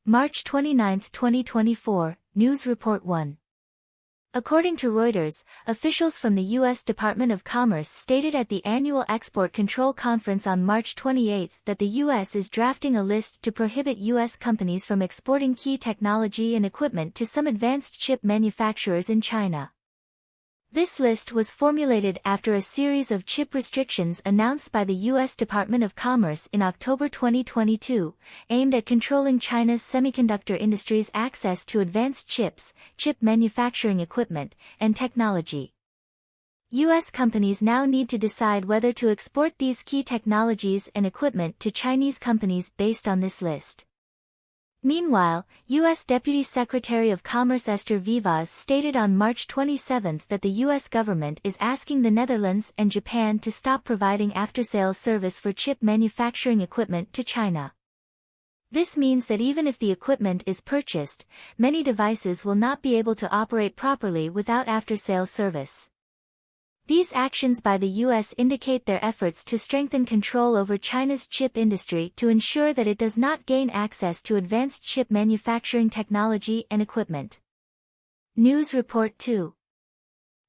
March 29, 2024, News Report 1. According to Reuters, officials from the U.S. Department of Commerce stated at the annual Export Control Conference on March 28 that the U.S. is drafting a list to prohibit U.S. companies from exporting key technology and equipment to some advanced chip manufacturers in China. This list was formulated after a series of chip restrictions announced by the U.S. Department of Commerce in October 2022, aimed at controlling China's semiconductor industry's access to advanced chips, chip manufacturing equipment, and technology. U.S. companies now need to decide whether to export these key technologies and equipment to Chinese companies based on this list. Meanwhile, U.S. Deputy Secretary of Commerce Esther Vivas stated on March 27 that the U.S. government is asking the Netherlands and Japan to stop providing after-sales service for chip manufacturing equipment to China. This means that even if the equipment is purchased, many devices will not be able to operate properly without after-sales service. These actions by the U.S. indicate their efforts to strengthen control over China's chip industry to ensure that it does not gain access to advanced chip manufacturing technology and equipment. News Report 2.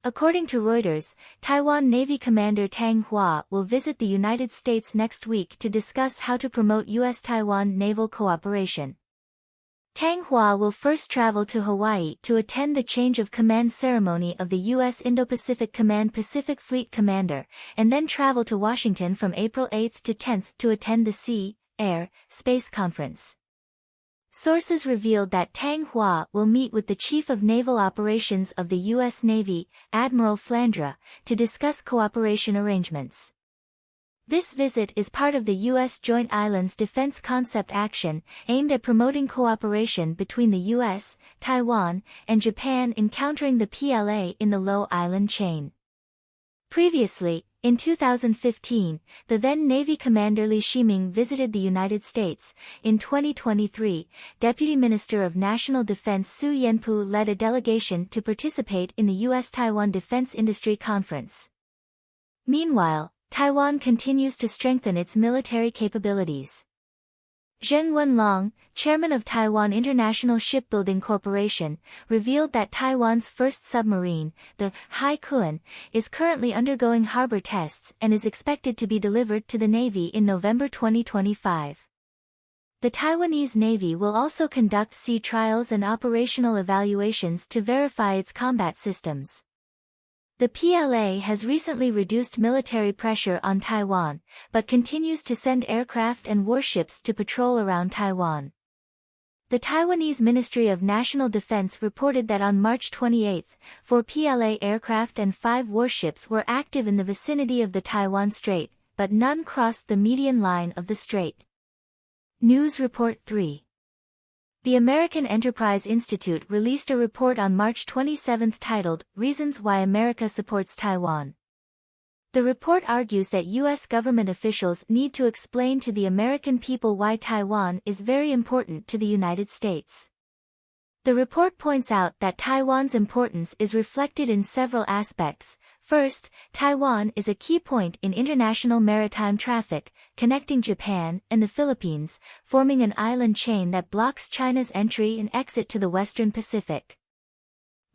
According to Reuters, Taiwan Navy Commander Tang Hua will visit the United States next week to discuss how to promote U.S.-Taiwan naval cooperation. Tang Hua will first travel to Hawaii to attend the change of command ceremony of the U.S. Indo-Pacific Command Pacific Fleet Commander, and then travel to Washington from April 8 to 10 to attend the Sea, Air, Space Conference. Sources revealed that Tang Hua will meet with the Chief of Naval Operations of the U.S. Navy, Admiral Flandre, to discuss cooperation arrangements. This visit is part of the U.S. Joint Islands Defense Concept Action, aimed at promoting cooperation between the U.S., Taiwan, and Japan in countering the PLA in the Low Island chain. Previously, in 2015, the then Navy Commander Li Shiming visited the United States. In 2023, Deputy Minister of National Defense Su Yenpu led a delegation to participate in the U.S.-Taiwan Defense Industry Conference. Meanwhile, Taiwan continues to strengthen its military capabilities. Zheng Wenlong, chairman of Taiwan International Shipbuilding Corporation, revealed that Taiwan's first submarine, the Haikuen, is currently undergoing harbor tests and is expected to be delivered to the Navy in November 2025. The Taiwanese Navy will also conduct sea trials and operational evaluations to verify its combat systems. The PLA has recently reduced military pressure on Taiwan, but continues to send aircraft and warships to patrol around Taiwan. The Taiwanese Ministry of National Defense reported that on March 28, 4 PLA aircraft and 5 warships were active in the vicinity of the Taiwan Strait, but none crossed the median line of the strait. News Report 3. The American Enterprise Institute released a report on March 27 titled, Reasons Why America Supports Taiwan. The report argues that U.S. government officials need to explain to the American people why Taiwan is very important to the United States. The report points out that Taiwan's importance is reflected in several aspects. First, Taiwan is a key point in international maritime traffic, connecting Japan and the Philippines, forming an island chain that blocks China's entry and exit to the Western Pacific.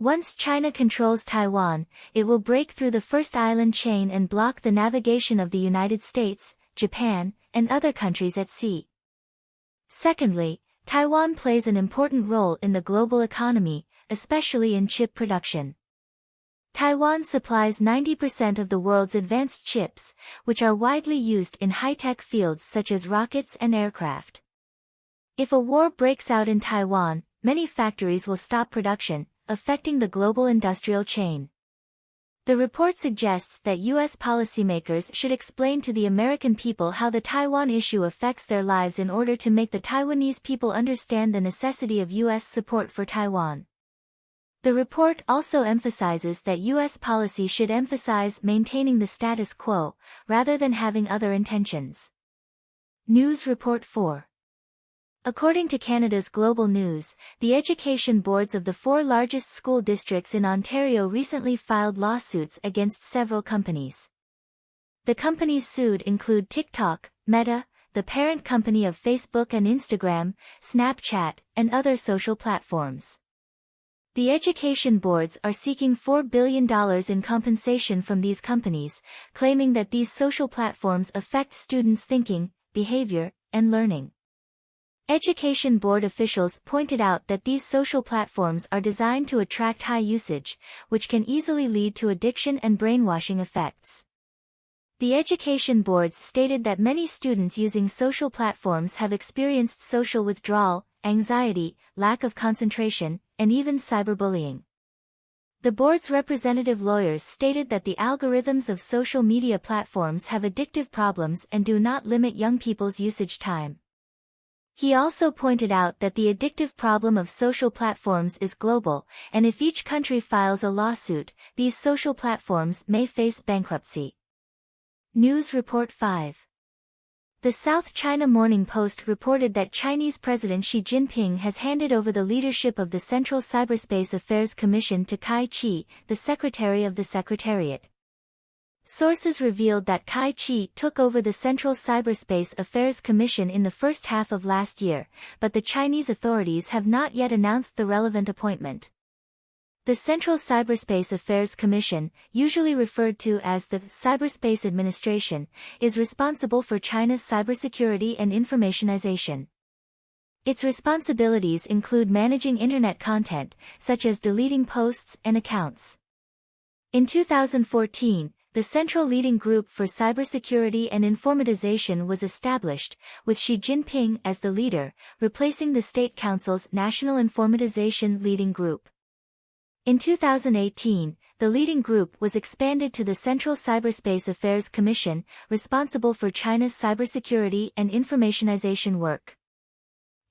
Once China controls Taiwan, it will break through the first island chain and block the navigation of the United States, Japan, and other countries at sea. Secondly, Taiwan plays an important role in the global economy, especially in chip production. Taiwan supplies 90% of the world's advanced chips, which are widely used in high-tech fields such as rockets and aircraft. If a war breaks out in Taiwan, many factories will stop production, affecting the global industrial chain. The report suggests that U.S. policymakers should explain to the American people how the Taiwan issue affects their lives in order to make the Taiwanese people understand the necessity of U.S. support for Taiwan. The report also emphasizes that U.S. policy should emphasize maintaining the status quo, rather than having other intentions. News Report 4. According to Canada's Global News, the education boards of the 4 largest school districts in Ontario recently filed lawsuits against several companies. The companies sued include TikTok, Meta, the parent company of Facebook and Instagram, Snapchat, and other social platforms. The education boards are seeking $4 billion in compensation from these companies, claiming that these social platforms affect students' thinking, behavior, and learning. Education board officials pointed out that these social platforms are designed to attract high usage, which can easily lead to addiction and brainwashing effects. The education boards stated that many students using social platforms have experienced social withdrawal, anxiety, lack of concentration, and even cyberbullying. The board's representative lawyers stated that the algorithms of social media platforms have addictive problems and do not limit young people's usage time. He also pointed out that the addictive problem of social platforms is global, and if each country files a lawsuit, these social platforms may face bankruptcy. News Report 5. The South China Morning Post reported that Chinese President Xi Jinping has handed over the leadership of the Central Cyberspace Affairs Commission to Kai Chi, the Secretary of the Secretariat. Sources revealed that Kai Chi took over the Central Cyberspace Affairs Commission in the first half of last year, but the Chinese authorities have not yet announced the relevant appointment. The Central Cyberspace Affairs Commission, usually referred to as the Cyberspace Administration, is responsible for China's cybersecurity and informationization. Its responsibilities include managing Internet content, such as deleting posts and accounts. In 2014, the Central Leading Group for Cybersecurity and Informatization was established, with Xi Jinping as the leader, replacing the State Council's National Informatization Leading Group. In 2018, the leading group was expanded to the Central Cyberspace Affairs Commission, responsible for China's cybersecurity and informationization work.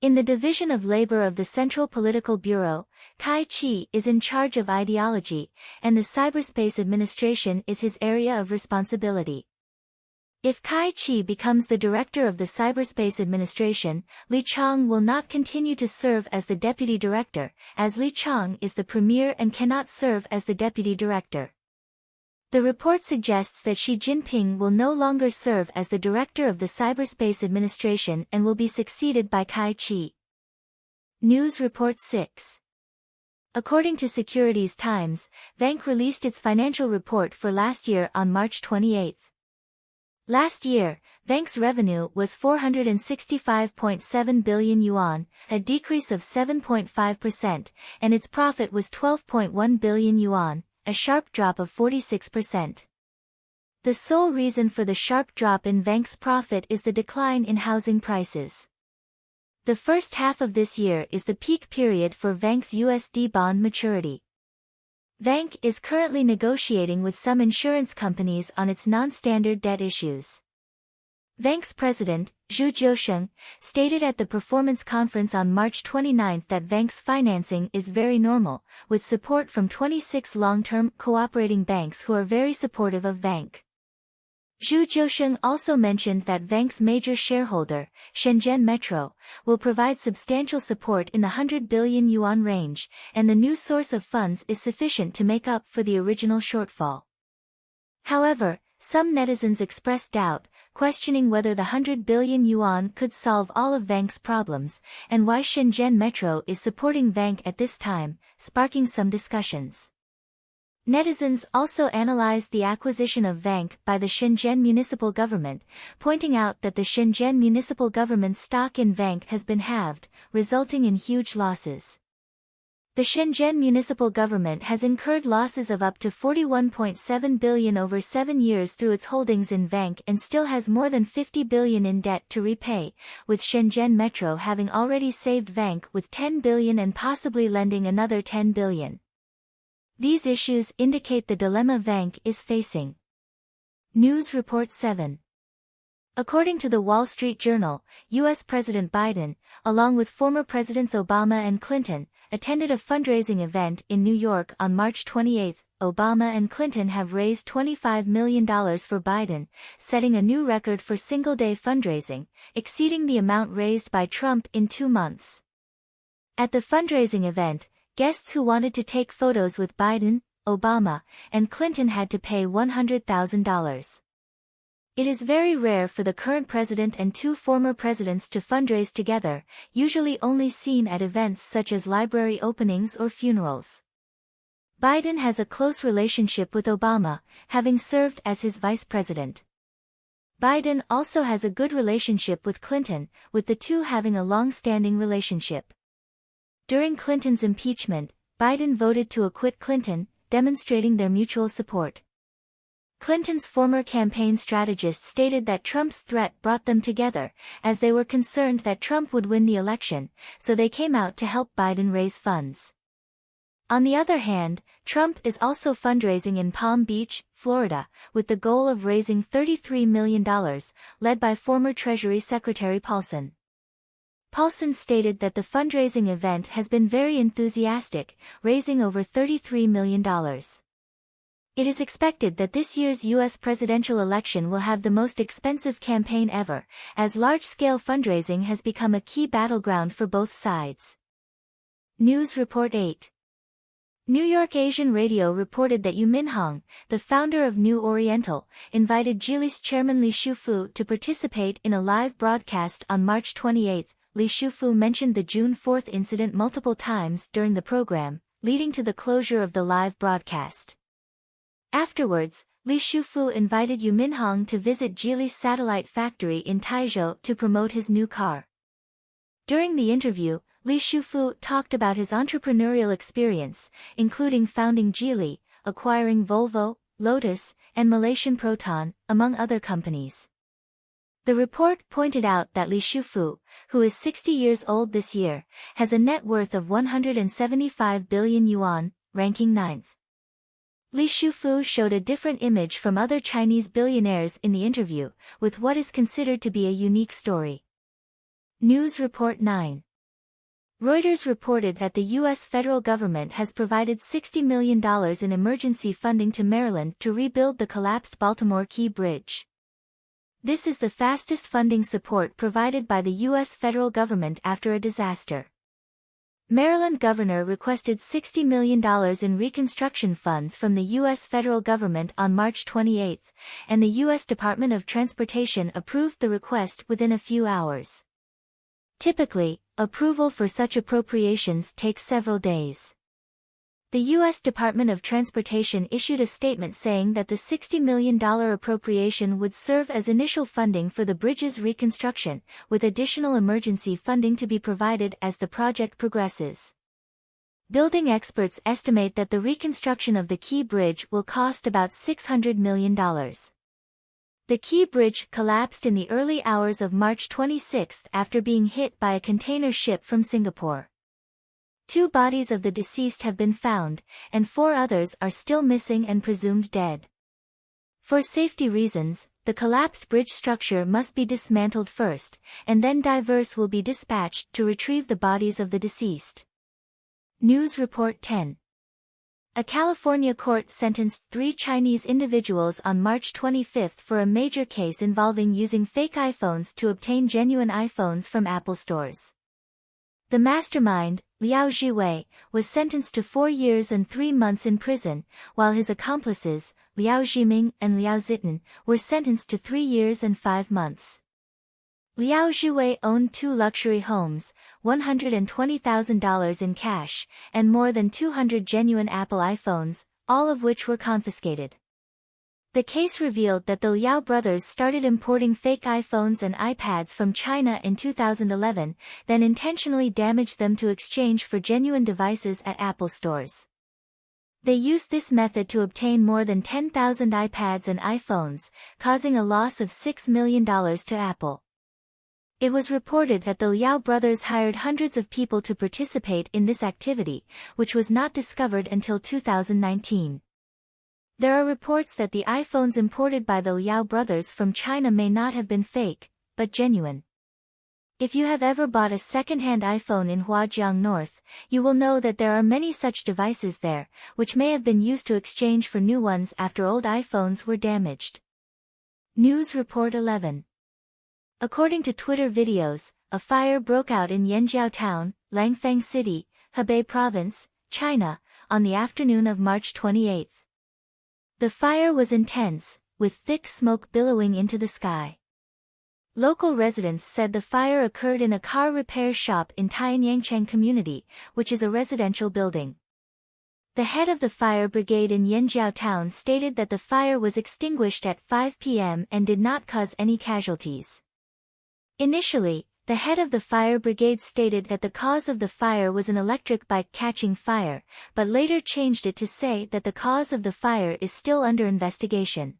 In the Division of Labor of the Central Political Bureau, Kai Chi is in charge of ideology, and the Cyberspace Administration is his area of responsibility. If Kai Chi becomes the director of the Cyberspace Administration, Li Chang will not continue to serve as the deputy director, as Li Chang is the premier and cannot serve as the deputy director. The report suggests that Xi Jinping will no longer serve as the director of the Cyberspace Administration and will be succeeded by Kai Chi. News Report 6. According to Securities Times, Bank released its financial report for last year on March 28. Last year, Bank's revenue was 465.7 billion yuan, a decrease of 7.5%, and its profit was 12.1 billion yuan, a sharp drop of 46%. The sole reason for the sharp drop in Bank's profit is the decline in housing prices. The first half of this year is the peak period for Bank's USD bond maturity. Bank is currently negotiating with some insurance companies on its non-standard debt issues. Bank's president, Zhu Jiusheng, stated at the performance conference on March 29 that Bank's financing is very normal, with support from 26 long-term cooperating banks who are very supportive of Bank. Zhu Jiusheng also mentioned that Bank's major shareholder, Shenzhen Metro, will provide substantial support in the 100 billion yuan range, and the new source of funds is sufficient to make up for the original shortfall. However, some netizens expressed doubt, questioning whether the 100 billion yuan could solve all of Bank's problems, and why Shenzhen Metro is supporting Bank at this time, sparking some discussions. Netizens also analyzed the acquisition of Bank by the Shenzhen municipal government, pointing out that the Shenzhen municipal government's stock in Bank has been halved, resulting in huge losses. The Shenzhen municipal government has incurred losses of up to 41.7 billion over 7 years through its holdings in Bank and still has more than 50 billion in debt to repay, with Shenzhen Metro having already saved Bank with 10 billion and possibly lending another 10 billion. These issues indicate the dilemma Bank is facing. News Report 7. According to the Wall Street Journal, U.S. President Biden, along with former Presidents Obama and Clinton, attended a fundraising event in New York on March 28. Obama and Clinton have raised $25 million for Biden, setting a new record for single-day fundraising, exceeding the amount raised by Trump in 2 months. At the fundraising event, guests who wanted to take photos with Biden, Obama, and Clinton had to pay $100,000. It is very rare for the current president and two former presidents to fundraise together, usually only seen at events such as library openings or funerals. Biden has a close relationship with Obama, having served as his vice president. Biden also has a good relationship with Clinton, with the two having a long-standing relationship. During Clinton's impeachment, Biden voted to acquit Clinton, demonstrating their mutual support. Clinton's former campaign strategist stated that Trump's threat brought them together, as they were concerned that Trump would win the election, so they came out to help Biden raise funds. On the other hand, Trump is also fundraising in Palm Beach, Florida, with the goal of raising $33 million, led by former Treasury Secretary Paulson. Paulson stated that the fundraising event has been very enthusiastic, raising over $33 million. It is expected that this year's U.S. presidential election will have the most expensive campaign ever, as large-scale fundraising has become a key battleground for both sides. News Report 8. New York Asian Radio reported that Yu Minhong, the founder of New Oriental, invited Geely's chairman Li Shufu to participate in a live broadcast on March 28. Li Shufu mentioned the June 4 incident multiple times during the program, leading to the closure of the live broadcast. Afterwards, Li Shufu invited Yu Minhong to visit Geely's satellite factory in Taizhou to promote his new car. During the interview, Li Shufu talked about his entrepreneurial experience, including founding Geely, acquiring Volvo, Lotus, and Malaysian Proton, among other companies. The report pointed out that Li Shufu, who is 60 years old this year, has a net worth of 175 billion yuan, ranking 9th. Li Shufu showed a different image from other Chinese billionaires in the interview, with what is considered to be a unique story. News Report 9. Reuters reported that the U.S. federal government has provided $60 million in emergency funding to Maryland to rebuild the collapsed Baltimore Key Bridge. This is the fastest funding support provided by the U.S. federal government after a disaster. Maryland governor requested $60 million in reconstruction funds from the U.S. federal government on March 28, and the U.S. Department of Transportation approved the request within a few hours. Typically, approval for such appropriations takes several days. The U.S. Department of Transportation issued a statement saying that the $60 million appropriation would serve as initial funding for the bridge's reconstruction, with additional emergency funding to be provided as the project progresses. Building experts estimate that the reconstruction of the Key Bridge will cost about $600 million. The Key Bridge collapsed in the early hours of March 26 after being hit by a container ship from Singapore. 2 bodies of the deceased have been found, and 4 others are still missing and presumed dead. For safety reasons, the collapsed bridge structure must be dismantled first, and then divers will be dispatched to retrieve the bodies of the deceased. News Report 10. A California court sentenced 3 Chinese individuals on March 25 for a major case involving using fake iPhones to obtain genuine iPhones from Apple stores. The mastermind, Liao Zhiwei, was sentenced to 4 years and 3 months in prison, while his accomplices, Liao Zhiming and Liao Zitan, were sentenced to 3 years and 5 months. Liao Zhiwei owned 2 luxury homes, $120,000 in cash, and more than 200 genuine Apple iPhones, all of which were confiscated. The case revealed that the Liao brothers started importing fake iPhones and iPads from China in 2011, then intentionally damaged them to exchange for genuine devices at Apple stores. They used this method to obtain more than 10,000 iPads and iPhones, causing a loss of $6 million to Apple. It was reported that the Liao brothers hired hundreds of people to participate in this activity, which was not discovered until 2019. There are reports that the iPhones imported by the Liao brothers from China may not have been fake, but genuine. If you have ever bought a second-hand iPhone in Huajiang North, you will know that there are many such devices there, which may have been used to exchange for new ones after old iPhones were damaged. News Report 11. According to Twitter videos, a fire broke out in Yanjiao Town, Langfang City, Hebei Province, China, on the afternoon of March 28. The fire was intense, with thick smoke billowing into the sky. Local residents said the fire occurred in a car repair shop in Tianyangchang community, which is a residential building. The head of the fire brigade in Yanjiao town stated that the fire was extinguished at 5 p.m. and did not cause any casualties. Initially, the head of the fire brigade stated that the cause of the fire was an electric bike catching fire, but later changed it to say that the cause of the fire is still under investigation.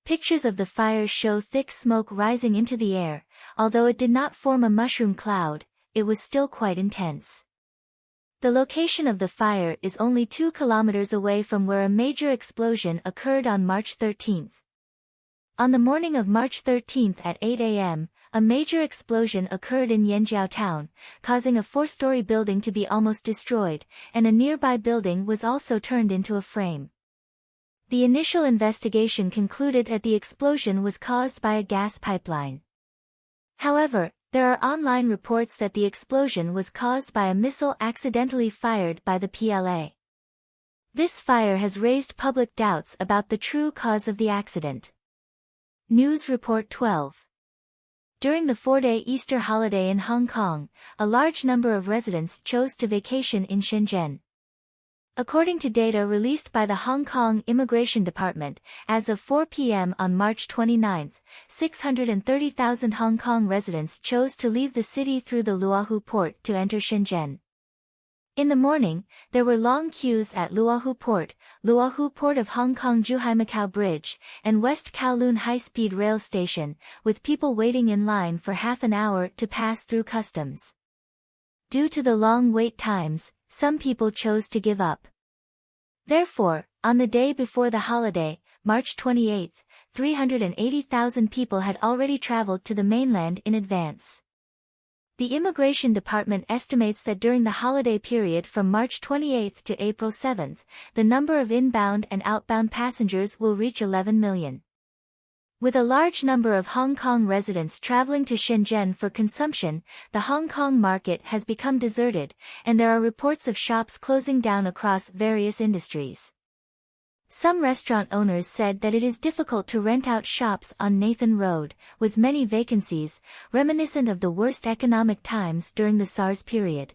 Pictures of the fire show thick smoke rising into the air. Although it did not form a mushroom cloud, it was still quite intense. The location of the fire is only 2 kilometers away from where a major explosion occurred on March 13. On the morning of March 13 at 8 a.m., a major explosion occurred in Yanjiao town, causing a 4-story building to be almost destroyed, and a nearby building was also turned into a frame. The initial investigation concluded that the explosion was caused by a gas pipeline. However, there are online reports that the explosion was caused by a missile accidentally fired by the PLA. This fire has raised public doubts about the true cause of the accident. News Report 12. During the 4-day Easter holiday in Hong Kong, a large number of residents chose to vacation in Shenzhen. According to data released by the Hong Kong Immigration Department, as of 4 p.m. on March 29, 630,000 Hong Kong residents chose to leave the city through the Luohu port to enter Shenzhen. In the morning, there were long queues at Luohu Port of Hong Kong-Zhuhai-Macau Bridge, and West Kowloon High-Speed Rail Station, with people waiting in line for half an hour to pass through customs. Due to the long wait times, some people chose to give up. Therefore, on the day before the holiday, March 28, 380,000 people had already traveled to the mainland in advance. The Immigration Department estimates that during the holiday period from March 28 to April 7, the number of inbound and outbound passengers will reach 11 million. With a large number of Hong Kong residents traveling to Shenzhen for consumption, the Hong Kong market has become deserted, and there are reports of shops closing down across various industries. Some restaurant owners said that it is difficult to rent out shops on Nathan Road, with many vacancies, reminiscent of the worst economic times during the SARS period.